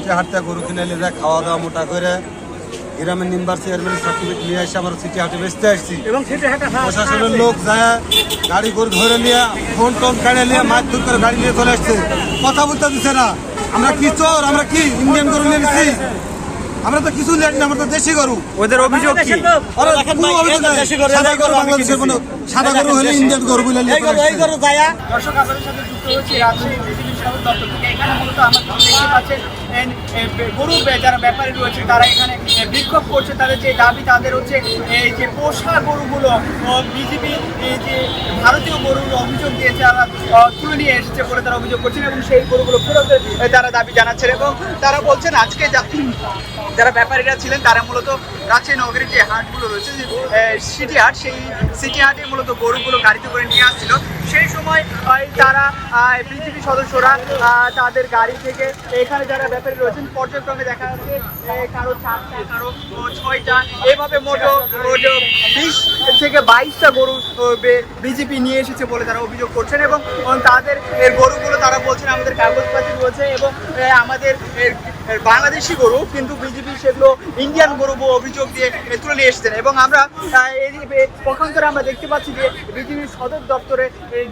City হাটতে গরু কিনে নিয়ে যায়, খাওয়া দাওয়া মোটা করে গ্রামের মেম্বার চেয়ারম্যান সার্টিফিকেট নিয়ে এসে আমরা সিটি হাটে বেচতে আসছি। প্রশাসনের লোক যায় গাড়ি গরু ধরে নিয়ে ফোন টোন কাড়ে নিয়ে মারধর করে গাড়ি নিয়ে চলে আসছে, কথা বলতে দিচ্ছে না। আমরা কি চোর? আমরা কি ইন্ডিয়ান গরু নিয়ে নিচ্ছি? আমরা তো কিছু লেট না, আমরা তো দেশি গরু। ওদের অভিযোগ কি? সাদা গরু হলে ইন্ডিয়ান গরু বলে দর্শক আপনাদের সাথে যুক্ত হচ্ছে রাজশাহী বিজিবি সদর দপ্তর থেকে। এখানে মূলত আমরা দেখতে পাচ্ছেন গরু যারা ব্যাপারী রয়েছে তারা এখানে বিক্ষোভ করছে। তাদের যে দাবি, তাদের হচ্ছে এই যে পোষা গরুগুলো বিজিবি যে ভারতীয় গরুর অভিযোগ দিয়েছে তারা তুলে নিয়ে এসেছে বলে তারা অভিযোগ করছেন এবং সেই গরুগুলো ফেরতের তারা দাবি জানাচ্ছেন। এবং তারা বলছেন আজকে যারা ব্যাপারীরা ছিলেন তারা মূলত রাজশাহী নগরীর যে হাটগুলো রয়েছে, সিটি হাট, সেই সিটি হাটে মূলত গরুগুলো গাড়িতে করে নিয়ে আসছিল। সেই সময় তারা বিজিবি সদস্যরা তাদের গাড়ি থেকে এখানে যারা ব্যাপারী রয়েছেন পর্যায়ক্রমে দেখা যাচ্ছে কারো 4টা, কারো 6টা, এভাবে মোট 20 থেকে 22টা গরু বিজেপি নিয়ে এসেছে বলে তারা অভিযোগ করছেন। এবং তাদের গরুগুলো তারা বলছেন আমাদের কাগজপাতি রয়েছে এবং আমাদের বাংলাদেশি গরু, কিন্তু বিজেপি সেগুলো ইন্ডিয়ান গরু অভিযোগ দিয়ে তুলে নিয়ে এসেছেন। এবং আমরা পক্ষান্তরে আমরা দেখতে পাচ্ছি যে বিজেপির সদর দপ্তরে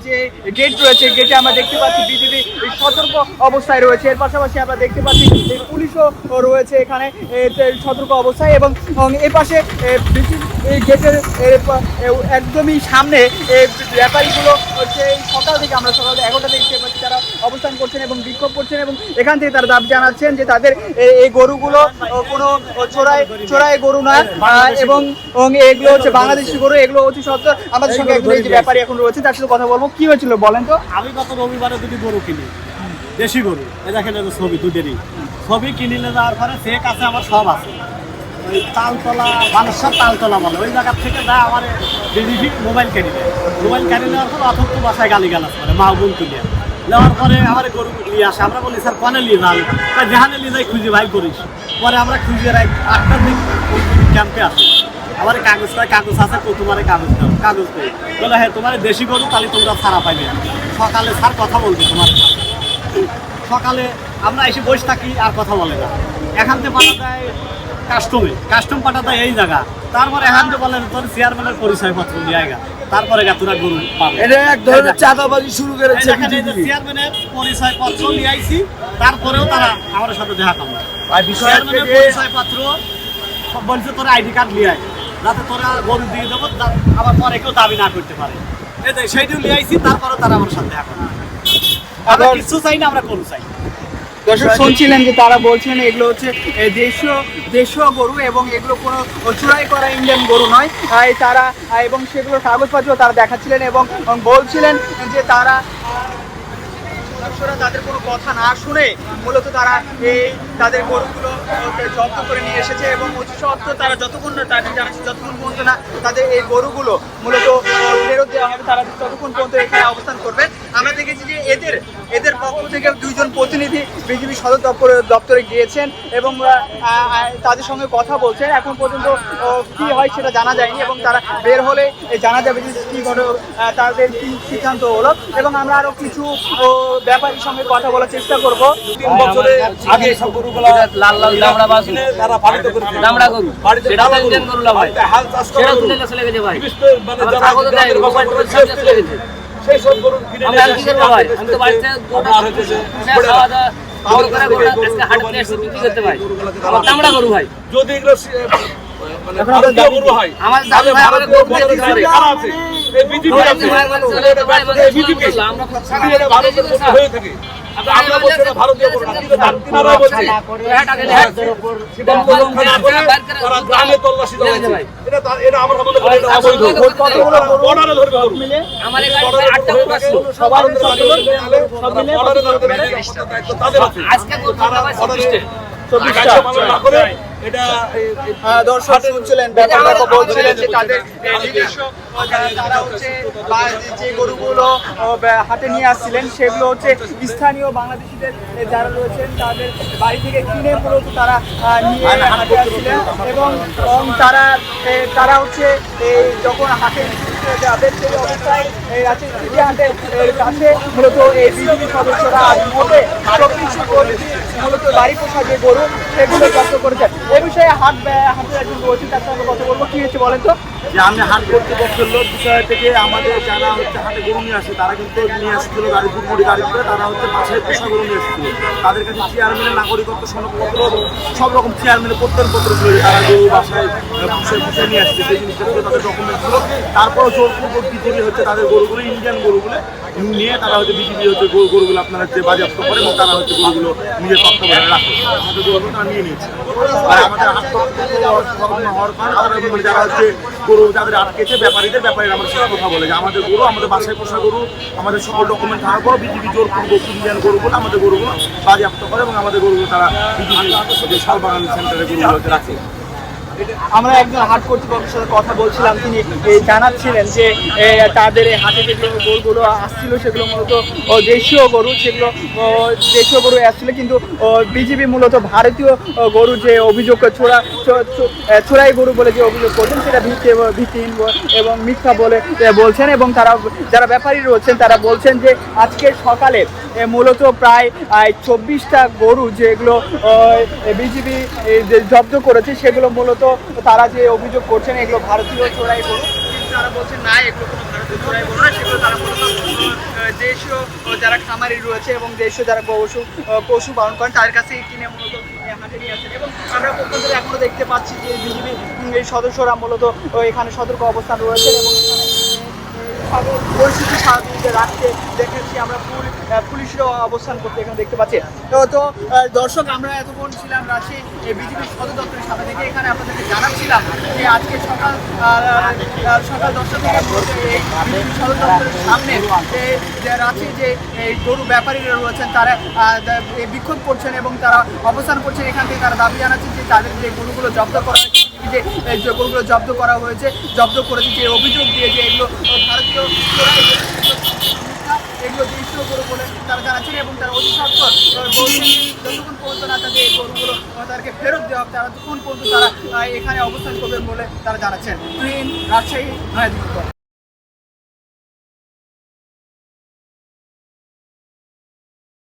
যে গেট রয়েছে, গেটে আমরা দেখতে পাচ্ছি বিজেপি সতর্ক অবস্থায় রয়েছে। এর পাশাপাশি আমরা দেখতে পাচ্ছি পুলিশও রয়েছে এখানে সতর্ক অবস্থায়। এবং এর পাশে গেটের একদমই সামনে ব্যাপারীগুলো হচ্ছে সকাল থেকে, আমরা সকাল 11টা থেকে দেখতে পাচ্ছি তারা অবস্থান করছেন এবং বিক্ষোভ করছেন। এবং এখান থেকে তারা দাবি জানাচ্ছেন যে তাদের এই গরুগুলো কোনো চোরাই গরু না এবং এগুলো হচ্ছে বাংলাদেশি গরু, এগুলো হচ্ছে সত্য। আমাদের সঙ্গে একজন এই যে ব্যাপারী এখন রয়েছে, তার সাথে কথা বলবো। কি হয়েছিল বলেন তো? আমি গত রবিবারে দুটি গরু কিনি, দেশি গরু। দেখেন ছবি, দুটেরই ছবি কিনে যাওয়ার পরে চেক আছে, আমার সব আছে। ওই তালতলা, বানেশ্বর তালতলা বলে, ওই জায়গার থেকে যা আমার বিজিবি মোবাইল কেটে দেয়। মোবাইল কেটে নেওয়ার পর অথচ বাসায় গালিগালাজ করে, মা বোন তুলে নেওয়ার পরে আমার গরু নিয়ে আসে। আমরা বলি স্যার কনে নিয়ে যান, যেখানে নিয়ে যাই খুঁজে ভাই করিস। পরে আমরা খুঁজে 8টার দিন ক্যাম্পে আসি। আমার কাগজ আছে, তোমার কাগজ দাও, কাগজ দেয় বলে হ্যাঁ তোমার দেশি গরু, তাহলে তোমরা ছাড়া পাইবে। সকালে স্যার কথা বলবে তোমার, সকালে আমরা এসে বসে থাকি আর কথা বলে না। এখান থেকে পাঠা দেয় কাস্টম পাঠা দেয় এই জায়গা। তারপরে এখান থেকে বলেন তোর চেয়ারম্যানের পরিচয়পত্র জায়গা, তারপরে তোরা গরু পাবে। এটা এক ধরনের চাঁদাবাজি শুরু করেছে। চেয়ারম্যানের পরিচয়পত্র নিয়ে আইছি, তারপরেও তারা আমাদের সাথে দেখা করবে। চেয়ারম্যানের পরিচয়পত্র বলছে তোরা আইডি কার্ড নিয়ে আয়, যাতে তোরা গরু দিয়ে দেবো, আবার পরে কেউ দাবি না করতে পারে। সেইটিও নিয়ে আইছি, তারপরেও তারা আমার সাথে দেখা করবে। আমরা কিছু চাই না, আমরা গরু চাই। দর্শক শুনছিলেন যে তারা বলছেন এগুলো হচ্ছে দেশীয় গরু এবং এগুলো কোনো চোরাই করা ইন্ডিয়ান গরু নয়। তারা এবং সেগুলোর কাগজপত্র তারা দেখাচ্ছিলেন এবং বলছিলেন যে তারা সদস্যরা তাদের কোনো কথা না শুনে মূলত তারা তাদের গরুগুলো জব্দ করে নিয়ে এসেছে। এবং অতি সত্ত্বেও তারা যতক্ষণ না তাদের জানাচ্ছে, যতক্ষণ পর্যন্ত না তাদের এই গরুগুলো মূলত ফেরত দেওয়া হবে, তারা ততক্ষণ পর্যন্ত এখানে অবস্থান করবে। আমরা দেখেছি যে এদের পক্ষ থেকে 2 জন প্রতিনিধি বিজেপি সদর দপ্তরে গিয়েছেন এবং তাদের সঙ্গে কথা বলছেন। এখন পর্যন্ত কি হয় সেটা জানা যায়নি এবং তারা বের হলে জানা যাবে যে কি তাদের কি সিদ্ধান্ত হলো। এবং আমরা আরো কিছু ব্যাপারীর সঙ্গে কথা বলার চেষ্টা করবো। 3 বছরের আগে সব গরুগুলো লাল দামড়া বাস তারা পালিত করে দামড়া গরু, সেটা ইন্ডিয়ান গরু না ভাই, সেটা তুলে চলে গেছে ভাই, মানে কাগজ দেয়, মোবাইল করে চলে গেছে। সেই সব গরু কিনে নিয়ে আসি ভাই। আমি তো বাড়িতে গোটা হইতেছে খাওয়া দাওয়া পাওয়ার করে গোটা আজকে হাট নিয়ে এসে বিক্রি করতে ভাই। আমার দামড়া গরু ভাই, যদি এগুলো মানে ভারতীয় গরু হয়, আমার দাম ভাই আমাদের গরু দিতে পারে আছে। এই বিজেপি আছে, বিজেপি আমরা সারা ভারতের গরু হয়ে থাকে। আমরা বলছি না ভারতীয় গরু না, কিন্তু দামরা বলছি সেটা বলুন না করে তারা গ্রামে তল্লাশি চালাচ্ছে। এটা আমার মনে হয় এটা অবৈধ। কতগুলো বর্ডারে ধরবে গরু মিলে আমার এখানে 8টা গরু আছে, সবার সব মিলে বর্ডারে ধরবে তাদের আছে। আজকে তারা বর্ডারে 24টা না করে এটা দর্শক শুনছিলেন ব্যাপারটা বলছিলেন যে তাদের নিজস্ব তারা হচ্ছে যে গরুগুলো হাটে নিয়ে আসছিলেন সেগুলো হচ্ছে স্থানীয় বাংলাদেশিদের যারা রয়েছেন তাদের বাড়ি থেকে কিনে মূলত তারা নিয়ে হাটে আসছিলেন। এবং তারা হচ্ছে যখন হাটে যাবেন সেই অবস্থায় এই রাজশাহী সিটি হাটের কাছে মূলত এই বিজেপি সদস্যরা আজ মোটে 24 কোটি মূলত বাড়ি পোষা যে গরু সেগুলো জব্দ করেছে। এ বিষয়ে হাটের একজন রয়েছে, তার সঙ্গে কথা বলবো। কি হয়েছে বলেন তো? যে আমি হাট কর্তৃপক্ষের লোক বিষয় থেকে আমাদের যারা হচ্ছে হাটে গরু নিয়ে আসে তারা কিন্তু নিয়ে আসছিল গাড়ি দুপুরি গাড়ি করে, তারা হচ্ছে বাসায় পোষা গরু নিয়ে এসেছিল। তাদের কাছে চেয়ারম্যানের নাগরিকত্ব সনদপত্র সব রকম চেয়ারম্যানের প্রত্যয়নপত্র ছিল যে তারা গরু বাসায় পুষে নিয়ে আসছে, সেই জিনিসটা ছিল তাদের ডকুমেন্ট ছিল। তারপরও জোরপূর্বক বিজেপি হচ্ছে তাদের গরুগুলো ইন্ডিয়ান গরুগুলো নিয়ে তারা হচ্ছে বিজেপি হচ্ছে গরুগুলো আপনার হচ্ছে বাজেয়াপ্ত করে এবং তারা হচ্ছে গরুগুলো নিজের তত্ত্বাবধানে রাখে। আমাদের গরুগুলো তারা নিয়ে নিয়েছে। আর আমাদের হাট হওয়ার পর মানে যারা হচ্ছে গরু যাদের আটকেছে ব্যাপারীদের আমাদের সাথে কথা বলে যে আমাদের গরু আমাদের বাসায় পোষা গরু আমাদের সকল ডকুমেন্ট থাকার পর বিজেপি জোরপূর্বক ইন্ডিয়ান গরুগুলো আমাদের গরুগুলো বাজেয়াপ্ত করে এবং আমাদের গরুগুলো তারা বিজেপি যে শালবাগান সেন্টারে গরুগুলো রাখে। আমরা একজন হাট কর্তৃপক্ষের সাথে কথা বলছিলাম, তিনি জানাচ্ছিলেন যে তাদের এই হাটে যে গরুগুলো আসছিল সেগুলো মূলত দেশীয় গরু, সেগুলো দেশীয় গরু আসছিল, কিন্তু বিজেপি মূলত ভারতীয় গরু যে অভিযোগ চোরাই গরু বলে যে অভিযোগ করছেন সেটা ভিত্তিহীন এবং মিথ্যা বলে বলছেন। এবং তারা যারা ব্যাপারী রয়েছেন তারা বলছেন যে আজকে সকালে মূলত প্রায় 24টা গরু যেগুলো বিজেপি জব্দ করেছে সেগুলো মূলত তারা যে অভিযোগ করছেন এগুলো ভারতীয় চোরাই গরু, কিন্তু তারা বলছেন না এগুলো কোনো ভারতীয় চোরাই গরু না, সেগুলো তারা মূলত দেশীয় যারা খামারি রয়েছে এবং দেশীয় যারা পশু পালন করেন তাদের কাছে কিনে মূলত হাটে নিয়ে আসেন। এবং আমরা পর্যন্ত এখনো দেখতে পাচ্ছি যে বিজেপি এই সদস্যরা মূলত এখানে সতর্ক অবস্থান রয়েছেন এবং পরিস্থিতি স্বাভাবিক রাখতে দেখেছি আমরা পুলিশেরও অবস্থান করতে এখানে দেখতে পাচ্ছি। তো দর্শক, আমরা এতক্ষণ ছিলাম রাজশাহী বিজেপির সদর দপ্তরের সামনে থেকে। এখানে আপনাদেরকে জানাচ্ছিলাম যে আজকে সকাল 10টা থেকে এই বিজেপি সদর দপ্তরের সামনে রাজশাহী যে এই গরু ব্যাপারীরা রয়েছেন তারা বিক্ষোভ করছেন এবং তারা অবস্থান করছেন। এখান থেকে তারা দাবি জানাচ্ছেন যে তাদের যে গরুগুলো জব্দ করা হয়েছে, যে গরুগুলো জব্দ করা হয়েছে, জব্দ করেছে যে অভিযোগ দিয়ে যে এগুলো ভারতীয় এগুলো দেশীয় গরু বলে তারা জানাচ্ছেন এবং তারা অতি সত্তর বলছেন যতক্ষণ পর্যন্ত না তাদের এই গরুগুলো তাদেরকে ফেরত দেওয়া হবে ততক্ষণ পর্যন্ত তারা এখানে অবস্থান করবেন বলে তারা জানাচ্ছেন। রাজশাহী